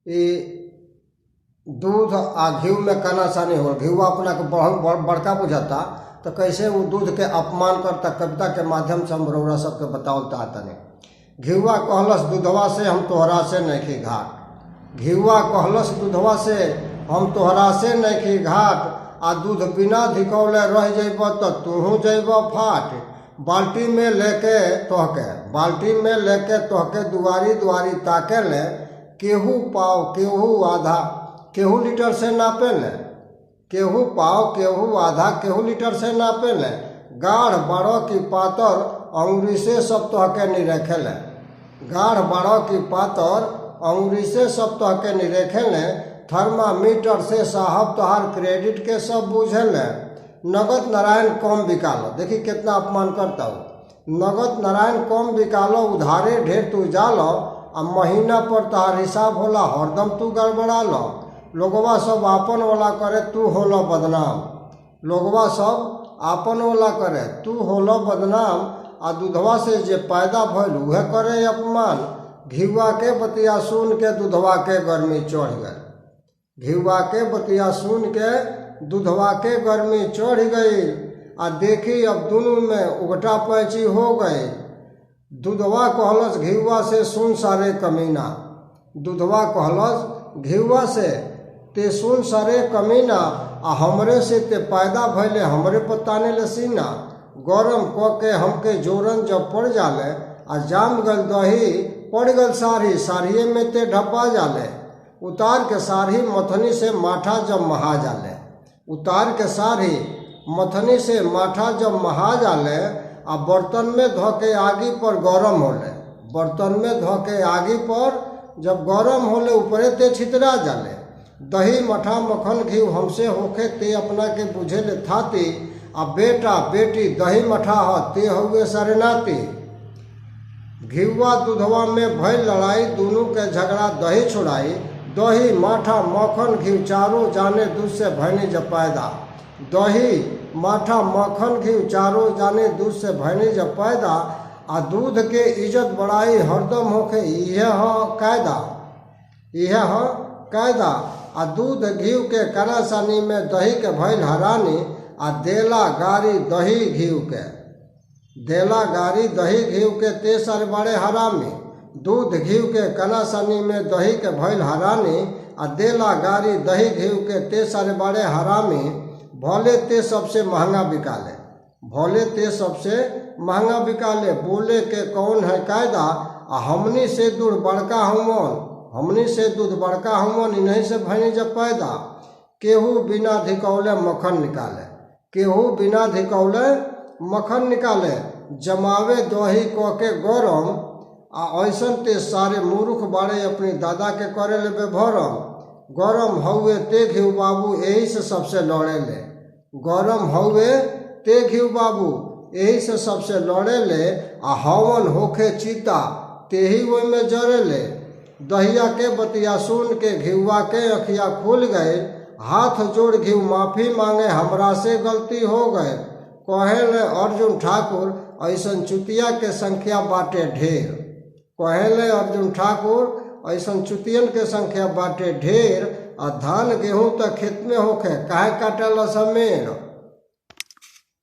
ये दूध आ घी में कनासानी हो, घी अपना के बड़का बुझाता, तो कैसे वो दूध के अपमान करता कविता के माध्यम से हम रउरा सबके बतावता तने। घिउआ कहलस दूधवा से हम तोहरा से नहीं घाट, घिउआ कहलस दूधवा से हम तोहरा से नहीं घाट, आ दूध बिना धिकौले रह जइब तो तूहू जइब फाट। बाल्टी में लेके तोहके दुआरी दुआरी ताके ले, केहू पाव केहू आधा केहू लीटर से नापे ले, केहू पाव केहू आधा केहू लीटर से नापे ले। गाढ़ बाड़ो की पातर अंगुरी से सब तोहके निरेखे ले, गाढ़ बाड़ो की पातर अंगुरी से सब तोहके निरेखे ले। थर्मामीटर से साहब तोहार क्रेडिट के सब बुझे ले। नगद नारायण कम बिकालो, देखी कितना अपमान करता हूँ। नगद नारायण कम बिकालो, उधारे ढेर तू जालो, आ महीना पर तोहार हिसाब होला हरदम तू गड़बड़ा लो। लोगवा सब आपन वाला करे तू होलो बदनाम, लोगवा सब आपन वाला करे तू होलो बदनाम। आ दूधवा से जे पैदा भइल उहे करे अपमान। घिउआ के बतिया सुन के दूधवा के गर्मी चढ़ गई, घिउआ के बतिया सुन के दूधवा के गर्मी चढ़ गई। आ देखी अब दोनों में उगटा पैंची हो गई। दूधवा कहलस घिउआ से सुन सारे कमीना, दूधवा कहलस घिउआ से ते सुन सारे कमीना, आ हमरे से ते पैदा भैले हमरे पताने ले सीना। गरम क के हमके जोरन जब पड़ जाले, आ जाम गल दही पड़ गल साड़ी, साड़िए में ते ढपा जाले। उतार के साड़ी मथनी से माठा जब महा जाले, उतार के साड़ी मथनी से माठा जब महा जाले। आ बर्तन में धोके आगी पर गरम होले, बर्तन में धोके आगी पर जब गरम होले ऊपरे ते छितरा जाले। दही मठा मक्खन घी हमसे होके ते अपना के बुझे ले थाती, आ बेटा बेटी दही मठा हो ते हुए सरनाती। घिउआ दूधवा में भइल लड़ाई, दोनों के झगड़ा दही छुड़ाई। दही माठा मक्खन घी चारों जाने दूध से भैनी जब पैदा, दही माठा मक्खन घी चारों जाने दूध से भैनी जब पैदा। आ दूध के इज्जत बढ़ाई हरदम होके यह कायदा, यह कायदा। आ दूध घी के कनासानी में दही के भइल हरानी, आ देला गारी दही घी के, देला गारी दही घी के ते सर बड़े हरामी। दूध घी के कनासानी में दही के भइल हरानी, आ देला गारी दही घी के ते सर बड़े हरामी। भोले ते सबसे महंगा बिकाले, भोले ते सबसे महंगा बिकाले। बोले के कौन है कायदा, आ हमनी से दूध बड़का हुमन, हमनी से दूध बड़का हुमन, इन्हीं से भैनी जब पैदा। केहू बिना धिकौले मक्खन निकाले, केहू बिना धिकौले मक्खन निकाले। जमावे दही क के गरम, आ ऐसन ते सारे मूर्ख बाड़े अपनी दादा के करे ले बेभरम। गरम हउए ते घिउ बाबू यही से सबसे लड़े ले, गरम हउए ते घिउ बाबू यही से सबसे लड़े ले। आ हवन होखे चीता ते ही ओई में जरे ले। दहिया के बतिया सुन के घिउआ के अखिया खुल गए, हाथ जोड़ घिउ माफी मांगे हमरा से गलती हो गए। कहे ले अर्जुन ठाकुर ऐसन चुतिया के संख्या बाटे ढेर, कहे ले अर्जुन ठाकुर ऐसन चुतियन के संख्या बाटे ढेर। आ धान गेहूं तक खेत में होखे काहे काटल समेर।